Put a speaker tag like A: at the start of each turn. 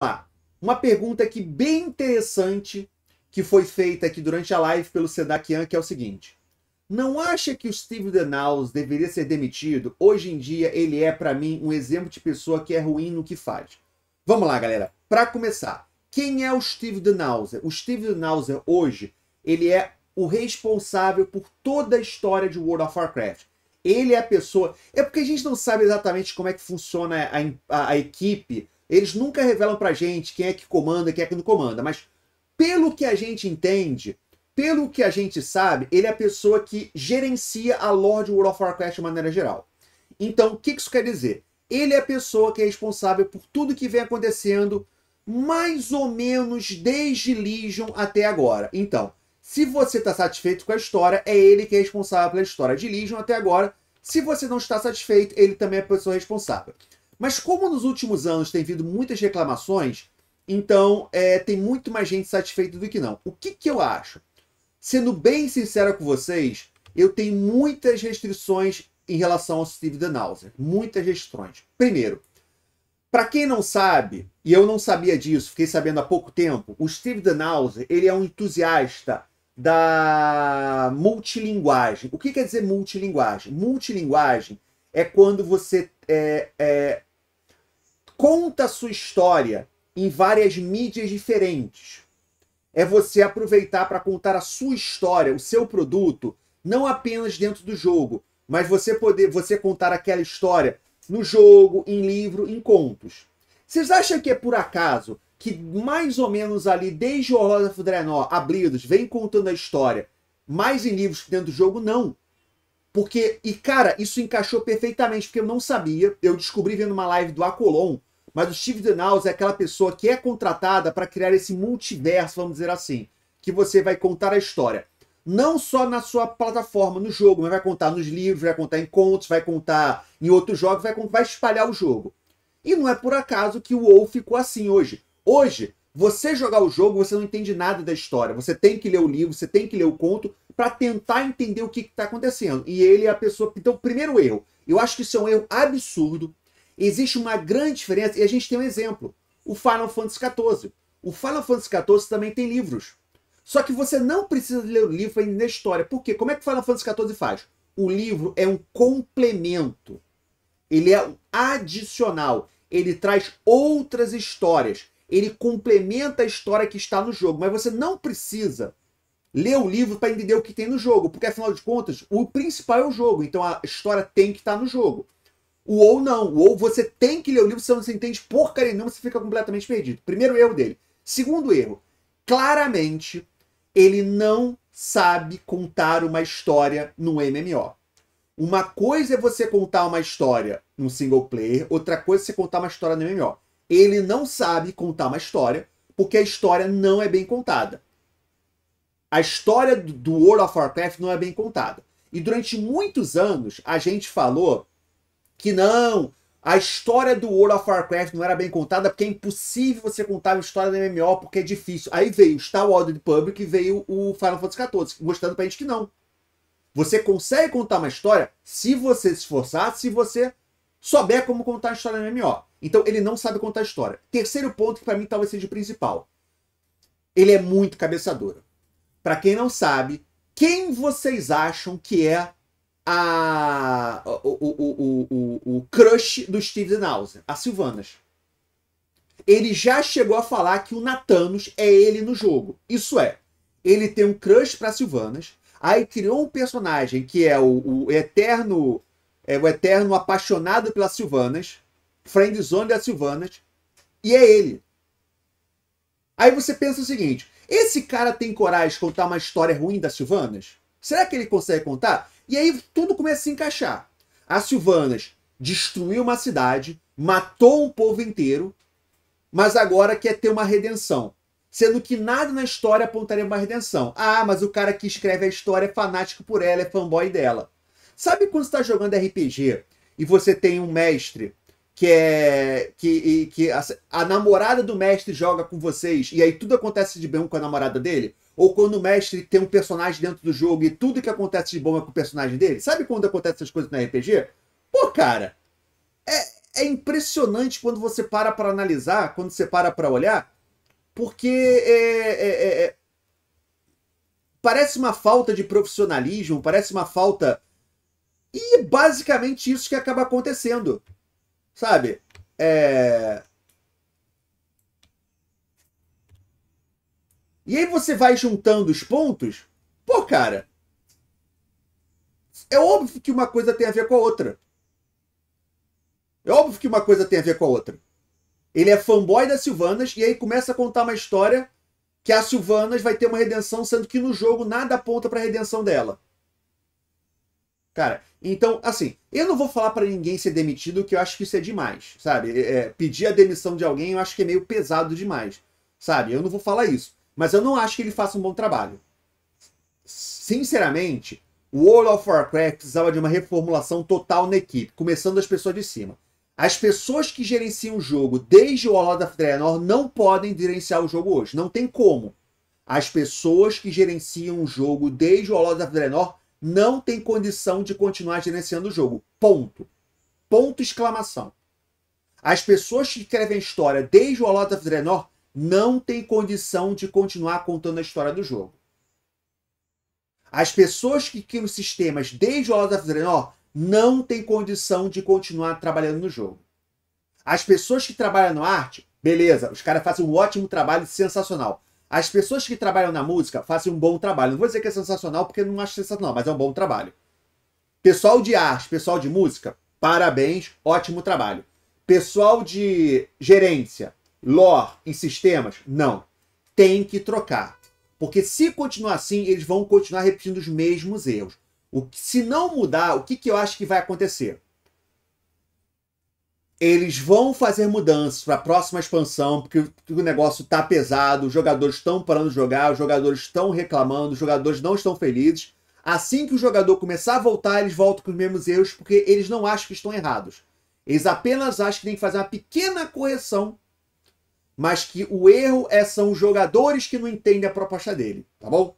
A: Lá. Uma pergunta aqui bem interessante que foi feita aqui durante a live pelo Sedakian, que é o seguinte: não acha que o Steve Danaus deveria ser demitido? Hoje em dia ele é, para mim, um exemplo de pessoa que é ruim no que faz. Vamos lá, galera. Para começar, quem é o Steve Danaus? O Steve Danaus hoje, ele é o responsável por toda a história de World of Warcraft. Ele é a pessoa... É porque a gente não sabe exatamente como é que funciona a equipe. Eles nunca revelam pra gente quem é que comanda, quem é que não comanda. Mas pelo que a gente entende, pelo que a gente sabe, ele é a pessoa que gerencia a lore de World of Warcraft de maneira geral. Então, o que isso quer dizer? Ele é a pessoa que é responsável por tudo que vem acontecendo, mais ou menos desde Legion até agora. Então, se você está satisfeito com a história, é ele que é responsável pela história de Legion até agora. Se você não está satisfeito, ele também é a pessoa responsável. Mas como nos últimos anos tem havido muitas reclamações, então tem muito mais gente satisfeita do que não. O que eu acho? Sendo bem sincero com vocês, eu tenho muitas restrições em relação ao Steve Danaus. Muitas restrições. Primeiro, para quem não sabe, e eu não sabia disso, fiquei sabendo há pouco tempo, o Steve Danaus, ele é um entusiasta da multilinguagem. O que quer dizer multilinguagem? Multilinguagem é quando você conta a sua história em várias mídias diferentes. É você aproveitar para contar a sua história, o seu produto, não apenas dentro do jogo, mas você contar aquela história no jogo, em livro, em contos. Vocês acham que é por acaso que mais ou menos ali, desde o Horrors of Draenor, Ablidos, vem contando a história mais em livros que dentro do jogo? Não. Porque, e cara, isso encaixou perfeitamente, porque eu não sabia, eu descobri vendo uma live do Acolon, mas o Steve Danaus é aquela pessoa que é contratada para criar esse multiverso, vamos dizer assim, que você vai contar a história. Não só na sua plataforma, no jogo, mas vai contar nos livros, vai contar em contos, vai contar em outros jogos, vai espalhar o jogo. E não é por acaso que o WoW ficou assim hoje. Hoje, você jogar o jogo, você não entende nada da história. Você tem que ler o livro, você tem que ler o conto para tentar entender o que está acontecendo. E ele é a pessoa... Então, primeiro erro. Eu acho que isso é um erro absurdo. Existe uma grande diferença, e a gente tem um exemplo. O Final Fantasy XIV. O Final Fantasy XIV também tem livros. Só que você não precisa ler o livro para entender a história. Por quê? Como é que o Final Fantasy XIV faz? O livro é um complemento. Ele é um adicional. Ele traz outras histórias. Ele complementa a história que está no jogo. Mas você não precisa ler o livro para entender o que tem no jogo. Porque, afinal de contas, o principal é o jogo. Então a história tem que estar no jogo. O WoW não. O WoW você tem que ler o livro, senão você entende porcaria nenhuma, você fica completamente perdido. Primeiro erro dele. Segundo erro. Claramente, ele não sabe contar uma história no MMO. Uma coisa é você contar uma história no single player, outra coisa é você contar uma história no MMO. Ele não sabe contar uma história, porque a história não é bem contada. A história do World of Warcraft não é bem contada. E durante muitos anos, a gente falou que não, a história do World of Warcraft não era bem contada porque é impossível você contar uma história do MMO porque é difícil. Aí veio o Star Wars Republic e veio o Final Fantasy XIV, mostrando pra gente que não. Você consegue contar uma história se você se esforçar, se você souber como contar a história no MMO. Então ele não sabe contar a história. Terceiro ponto, que pra mim talvez seja o principal. Ele é muito cabeça dura. Pra quem não sabe, quem vocês acham que é o crush do Steve Danaus? A Sylvanas. Ele já chegou a falar que o Nathanos é ele no jogo. Isso é, ele tem um crush pra Sylvanas, aí criou um personagem que é o eterno apaixonado pela Sylvanas, friendzone da Sylvanas, e é ele. Aí você pensa o seguinte, esse cara tem coragem de contar uma história ruim da Sylvanas? Será que ele consegue contar? E aí tudo começa a se encaixar. A Sylvanas destruiu uma cidade, matou um povo inteiro, mas agora quer ter uma redenção. Sendo que nada na história apontaria uma redenção. Ah, mas o cara que escreve a história é fanático por ela, é fanboy dela. Sabe quando você está jogando RPG e você tem um mestre que a namorada do mestre joga com vocês e aí tudo acontece de bom com a namorada dele? Ou quando o mestre tem um personagem dentro do jogo e tudo que acontece de bom é com o personagem dele? Sabe quando acontece essas coisas no RPG? Pô, cara, é impressionante quando você para analisar, quando você para olhar, porque parece uma falta de profissionalismo, parece uma falta... E é basicamente isso que acaba acontecendo, sabe? E aí você vai juntando os pontos, pô, cara, é óbvio que uma coisa tem a ver com a outra. É óbvio que uma coisa tem a ver com a outra. Ele é fanboy da Sylvanas e aí começa a contar uma história que a Sylvanas vai ter uma redenção, sendo que no jogo nada aponta pra redenção dela. Cara, então, assim, eu não vou falar pra ninguém ser demitido, que eu acho que isso é demais, sabe? Pedir a demissão de alguém eu acho que é meio pesado demais, sabe? Eu não vou falar isso. Mas eu não acho que ele faça um bom trabalho. Sinceramente, o World of Warcraft precisava de uma reformulação total na equipe, começando das pessoas de cima. As pessoas que gerenciam o jogo desde o World of Draenor não podem gerenciar o jogo hoje. Não tem como. As pessoas que gerenciam o jogo desde o World of Draenor não têm condição de continuar gerenciando o jogo. Ponto. Ponto, exclamação. As pessoas que escrevem a história desde o World of Draenor não têm condição de continuar contando a história do jogo. As pessoas que criam sistemas desde o World of Draenor não têm condição de continuar trabalhando no jogo. As pessoas que trabalham na arte, beleza, os caras fazem um ótimo trabalho, sensacional. As pessoas que trabalham na música fazem um bom trabalho. Não vou dizer que é sensacional, porque eu não acho sensacional, mas é um bom trabalho. Pessoal de arte, pessoal de música, parabéns, ótimo trabalho. Pessoal de gerência, lore e sistemas, não. Tem que trocar. Porque se continuar assim, eles vão continuar repetindo os mesmos erros. Se não mudar, o que eu acho que vai acontecer? Eles vão fazer mudanças para a próxima expansão, porque o negócio está pesado, os jogadores estão parando de jogar, os jogadores estão reclamando, os jogadores não estão felizes. Assim que o jogador começar a voltar, eles voltam com os mesmos erros, porque eles não acham que estão errados. Eles apenas acham que tem que fazer uma pequena correção, mas que o erro são os jogadores que não entendem a proposta dele, tá bom?